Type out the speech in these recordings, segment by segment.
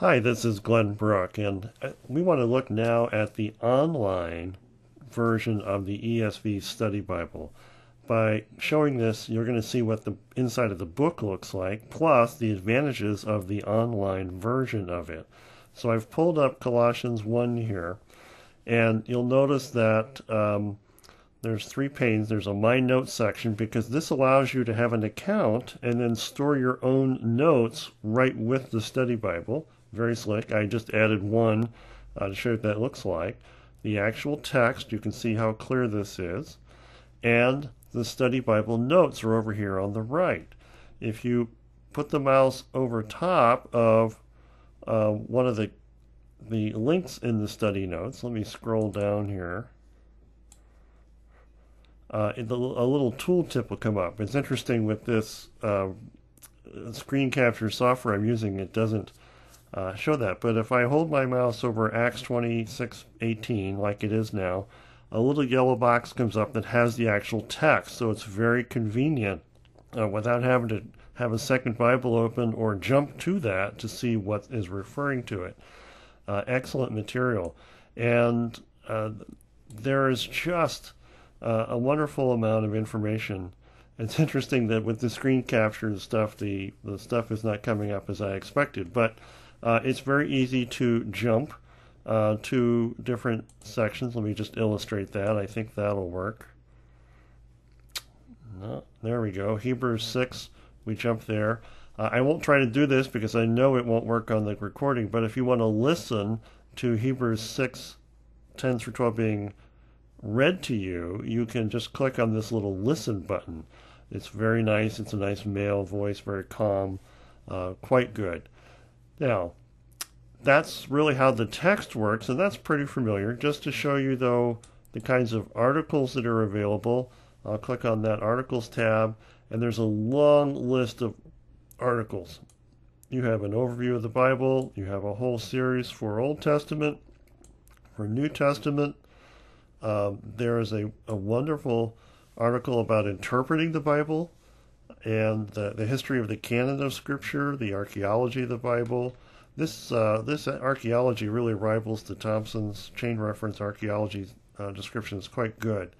Hi, this is Glenn Brooke, and we want to look now at the online version of the ESV Study Bible. By showing this, you're going to see what the inside of the book looks like, plus the advantages of the online version of it. So I've pulled up Colossians 1 here, and you'll notice that there's three panes. There's a My Notes section because this allows you to have an account and then store your own notes right with the study Bible. Very slick. I just added one to show you what that looks like. The actual text, you can see how clear this is. And the study Bible notes are over here on the right. If you put the mouse over top of one of the links in the study notes, let me scroll down here. A little tooltip will come up. It's interesting with this screen capture software I'm using, it doesn't show that. But if I hold my mouse over Acts 26:18, like it is now, a little yellow box comes up that has the actual text. So it's very convenient without having to have a second Bible open or jump to that to see what is referring to it. Excellent material. And there is just a wonderful amount of information. It's interesting that with the screen capture stuff, the stuff is not coming up as I expected, but it's very easy to jump to different sections. Let me just illustrate that. I think that'll work. No, there we go. Hebrews 6, we jump there. I won't try to do this because I know it won't work on the recording, but if you want to listen to Hebrews 6, 10 through 12 being read to you, you can just click on this little listen button. It's very nice. It's a nice male voice, very calm, quite good. Now, that's really how the text works, and that's pretty familiar. Just to show you, though, the kinds of articles that are available, I'll click on that Articles tab, and there's a long list of articles. You have an overview of the Bible. You have a whole series for Old Testament, for New Testament. There is a wonderful article about interpreting the Bible and the history of the canon of Scripture, the archaeology of the Bible. This archaeology really rivals the Thompson's chain reference archaeology description. Is quite good.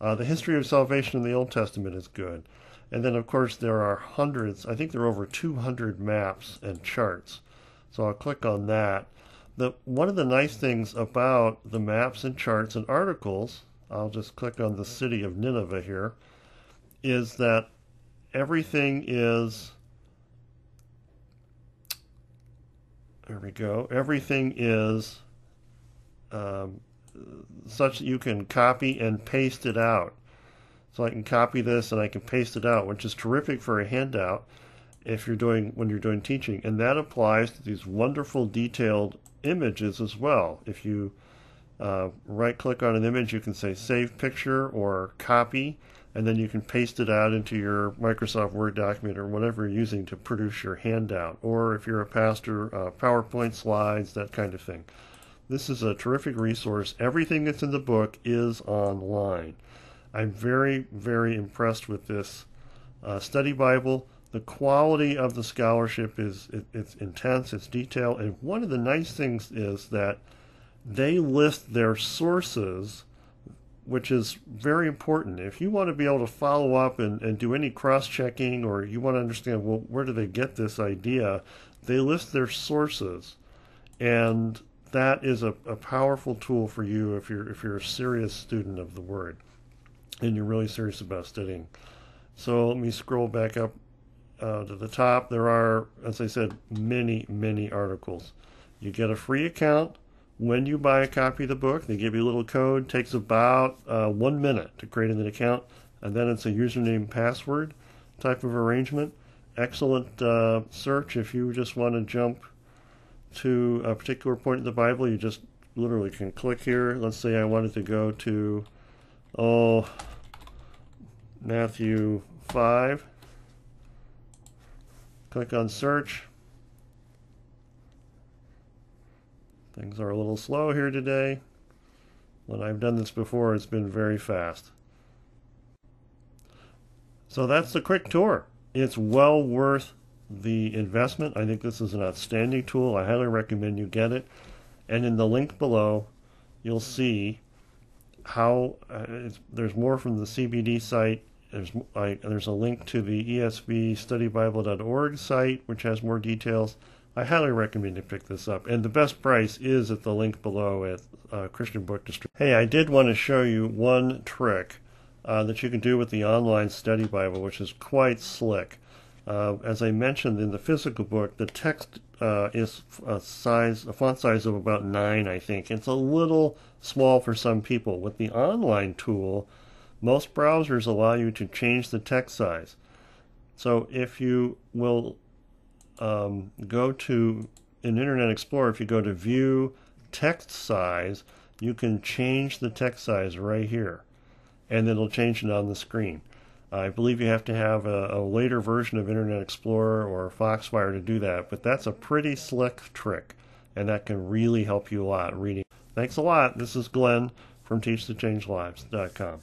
The history of salvation in the Old Testament is good. And then, of course, there are hundreds, I think there are over 200 maps and charts. So I'll click on that. One of the nice things about the maps and charts and articles, I'll just click on the city of Nineveh here, is that everything is, there we go, everything is such that you can copy and paste it out. So I can copy this and I can paste it out, which is terrific for a handout when you're doing teaching. And that applies to these wonderful detailed images as well. If you right click on an image, you can say save picture or copy, and then you can paste it out into your Microsoft Word document or whatever you're using to produce your handout. Or if you're a pastor, PowerPoint slides, that kind of thing. This is a terrific resource. Everything that's in the book is online. I'm very, very impressed with this study Bible. The quality of the scholarship it's intense, it's detailed, and one of the nice things is that they list their sources, which is very important. If you want to be able to follow up and do any cross-checking, or you want to understand, well, where do they get this idea, they list their sources, and that is a powerful tool for you if you're a serious student of the Word and you're really serious about studying. So let me scroll back up to the top. There are, as I said, many, many articles. You get a free account when you buy a copy of the book. They give you a little code. It takes about 1 minute to create an account, and then it's a username password type of arrangement. Excellent search if you just want to jump to a particular point in the Bible. You just literally can click here. Let's say I wanted to go to Matthew 5. Click on search. Things are a little slow here today. When I've done this before, it's been very fast. So that's the quick tour. It's well worth the investment. I think this is an outstanding tool. I highly recommend you get it. And in the link below, you'll see how there's more from the CBD site. There's a link to the ESV Study Bible.org site, which has more details. I highly recommend you pick this up. And the best price is at the link below at Christian Book Distribution. Hey, I did want to show you one trick that you can do with the online study Bible, which is quite slick. As I mentioned in the physical book, the text is a font size of about 9, I think. It's a little small for some people. With the online tool, most browsers allow you to change the text size. So if you will go to in Internet Explorer, if you go to View Text Size, you can change the text size right here, and it'll change it on the screen. I believe you have to have a later version of Internet Explorer or Foxfire to do that, but that's a pretty slick trick, and that can really help you a lot reading. Thanks a lot. This is Glenn from TeachToChangeLives.com.